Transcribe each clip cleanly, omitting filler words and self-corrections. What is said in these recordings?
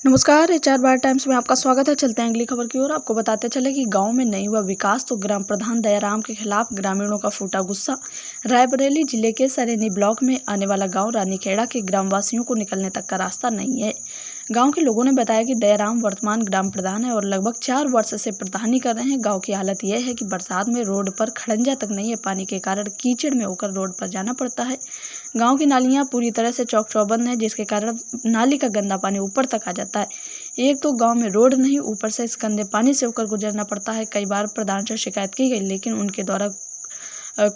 नमस्कार, एचआर बार टाइम्स में आपका स्वागत है। चलते हैं अगली खबर की ओर। आपको बताते चले कि गांव में नहीं हुआ विकास तो ग्राम प्रधान दयाराम के खिलाफ ग्रामीणों का फूटा गुस्सा। रायबरेली जिले के सरेनी ब्लॉक में आने वाला गांव रानीखेड़ा के ग्रामवासियों को निकलने तक का रास्ता नहीं है। गांव के लोगों ने बताया कि दयाराम वर्तमान ग्राम प्रधान है और लगभग 4 वर्ष से प्रधानी कर रहे हैं। गाँव की हालत यह है कि बरसात में रोड पर खड़ंजा तक नहीं है। पानी के कारण कीचड़ में होकर रोड पर जाना पड़ता है। गांव की नालियां पूरी तरह से चौक चौबंद हैं, जिसके कारण नाली का गंदा पानी ऊपर तक आ जाता है। एक तो गांव में रोड नहीं, ऊपर से इस गंदे पानी से होकर गुजरना पड़ता है। कई बार प्रधान से शिकायत की गई, लेकिन उनके द्वारा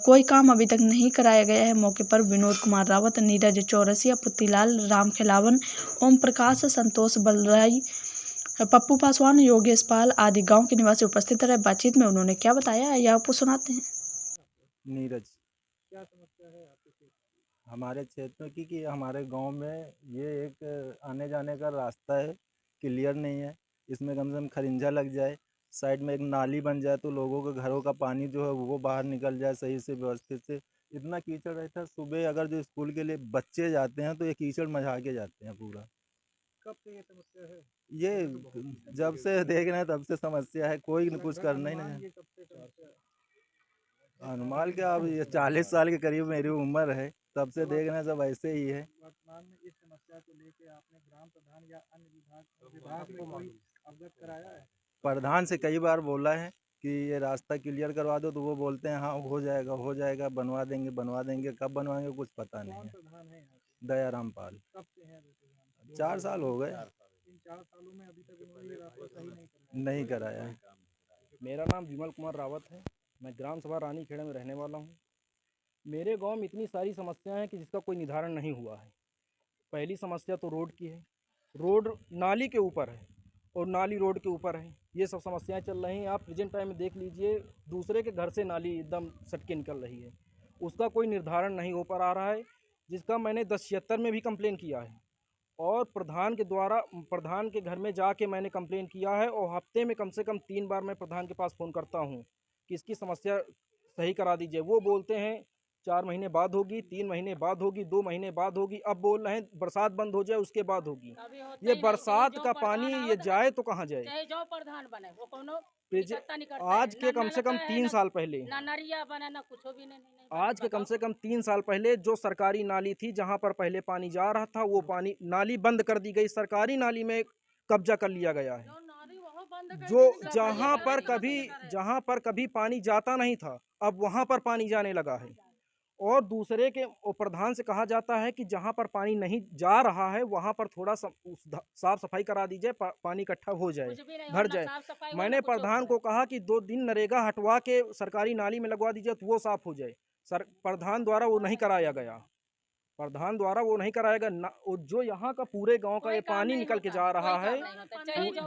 कोई काम अभी तक नहीं कराया गया है। मौके पर विनोद कुमार रावत, नीरज चौरसिया, पुत्तीलाल, राम खिलावन, ओम प्रकाश, संतोष बलराई, पप्पू पासवान, योगेश पाल आदि गांव के निवासी उपस्थित रहे। बातचीत में उन्होंने क्या बताया, यह आपको सुनाते हैं। नीरज, क्या समस्या है आपके क्षेत्र में? हमारे क्षेत्र की कि हमारे गांव में ये एक आने जाने का रास्ता है, क्लियर नहीं है। इसमें कम से कम खरिंजा लग जाए, साइड में एक नाली बन जाए तो लोगों के घरों का पानी जो है वो बाहर निकल जाए सही से व्यवस्थित से। इतना कीचड़ रहता है, सुबह अगर जो स्कूल के लिए बच्चे जाते हैं तो ये कीचड़ मचा के जाते हैं पूरा। कब से ये समस्या है? ये जब से देख रहे हैं तब से समस्या है, कोई कुछ लगभग करना ही अनुमान नहीं। ये कब से समस्या है? अनुमान क्या, अब ये 40 साल के करीब मेरी उम्र है, तब से देख रहे हैं सब ऐसे ही है। वर्तमान में इस समस्या को लेके आपने ग्राम प्रधान या अन्य विभाग में कोई अवगत कराया है? प्रधान से कई बार बोला है कि ये रास्ता क्लियर करवा दो, तो वो बोलते हैं हाँ हो जाएगा, बनवा देंगे। कब बनवाएंगे कुछ पता नहीं कौन है। प्रधान है यहाँ के? दयाराम पाल। कब से हैं वैसे यहाँ पे? 4 साल हो गए, इन 4 सालों में अभी तक उन्होंने ये रास्ता सही नहीं कराया। नहीं कराया है। मेरा नाम विमल कुमार रावत है। मैं ग्राम सभा रानीखेड़ा में रहने वाला हूँ। मेरे गांव में इतनी सारी समस्याएं हैं कि जिसका कोई निर्धारण नहीं हुआ है। पहली समस्या तो रोड की है। रोड नाली के ऊपर है और नाली रोड के ऊपर है। ये सब समस्याएं चल रही हैं। आप प्रेजेंट टाइम में देख लीजिए, दूसरे के घर से नाली एकदम सटके निकल रही है। उसका कोई निर्धारण नहीं हो पा रहा है, जिसका मैंने 1076 में भी कंप्लेन किया है और प्रधान के घर में जाके मैंने कंप्लेन किया है। और हफ्ते में कम से कम 3 बार मैं प्रधान के पास फ़ोन करता हूँ कि इसकी समस्या सही करा दीजिए। वो बोलते हैं 4 महीने बाद होगी, 3 महीने बाद होगी, 2 महीने बाद होगी। अब बोल रहे हैं बरसात बंद हो जाए उसके बाद होगी। ये बरसात का पानी ये जाए तो कहाँ जाए? चाहे जो प्रधान बने वो कोनो प्रेजे- इकट्ठा नहीं करता आज है। के ना कम से कम नलका है, 3 साल पहले ना नरिया बने ना कुछ भी नहीं आज के कम से कम 3 साल पहले जो सरकारी नाली थी, जहां पर पहले पानी जा रहा था, वो पानी नाली बंद कर दी गई। सरकारी नाली में कब्जा कर लिया गया है। जो जहां पर कभी पानी जाता नहीं था, अब वहां पर पानी जाने लगा है। और दूसरे के प्रधान से कहा जाता है कि जहां पर पानी नहीं जा रहा है वहां पर थोड़ा साफ सफाई करा दीजिए, पानी इकट्ठा हो जाए, भर जाए। मैंने प्रधान को कहा कि 2 दिन नरेगा हटवा के सरकारी नाली में लगवा दीजिए तो वो साफ हो जाए। प्रधान द्वारा वो नहीं कराया गया। प्रधान द्वारा वो नहीं कराया गया। जो यहाँ का पूरे गांव का ये पानी निकल के जा रहा है,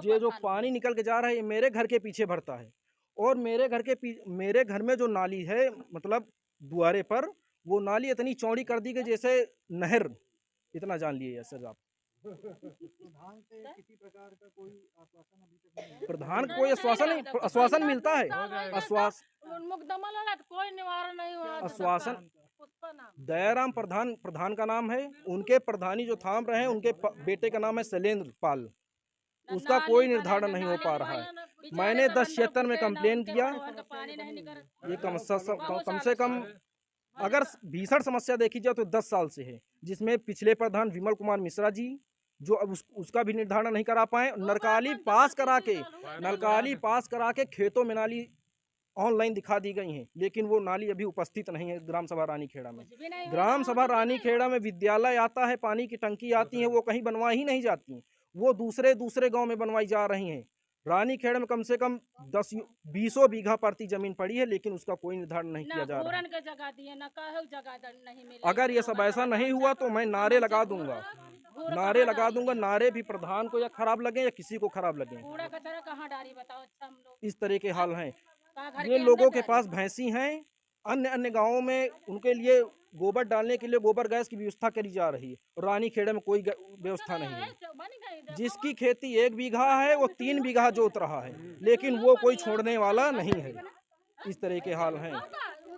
ये जो पानी निकल के जा रहा है, ये मेरे घर के पीछे भरता है। और मेरे घर में जो नाली है, मतलब दुआरे पर, वो नाली इतनी चौड़ी कर दी गई जैसे नहर। इतना जान लिए सर आप। प्रधान से किसी प्रकार का कोई आश्वासन अभी तक नहीं है? प्रधान कोई आश्वासन मिलता है। कोई निवारण नहीं हुआ। आश्वासन दयाराम प्रधान का नाम है। उनके प्रधानी जो थाम रहे हैं, उनके बेटे का नाम है शैलेंद्र पाल। उसका कोई निर्धारण नहीं हो पा रहा है। मैंने 1076 में कंप्लेन किया। ये कम से कम अगर भीषण समस्या देखी जाए तो 10 साल से है, जिसमें पिछले प्रधान विमल कुमार मिश्रा जी जो अब उसका भी निर्धारण नहीं करा पाए। नलकाली पास करा के खेतों में नाली ऑनलाइन दिखा दी गई हैं, लेकिन वो नाली अभी उपस्थित नहीं है ग्राम सभा रानीखेड़ा में। ग्राम सभा रानीखेड़ा में विद्यालय आता है, पानी की टंकी आती है, वो कहीं बनवाई ही नहीं जाती। वो दूसरे गांव में बनवाई जा रही हैं। रानीखेड़ा में कम से कम 10-20 बीघा प्रति जमीन पड़ी है, लेकिन उसका कोई निर्धारण नहीं किया जा रहा है। अगर ये सब ऐसा नहीं हुआ तो मैं नारे लगा दूंगा। नारे भी प्रधान को या खराब लगे या किसी को खराब लगे। इस तरह के हाल हैं। ये लोगों के पास भैंसी हैं। अन्य गांवों में उनके लिए गोबर डालने के लिए गोबर गैस की व्यवस्था करी जा रही है। रानीखेड़ा में कोई व्यवस्था नहीं है। जिसकी खेती 1 बीघा है वो 3 बीघा जोत रहा है, लेकिन वो कोई छोड़ने वाला नहीं है। इस तरह के हाल हैं।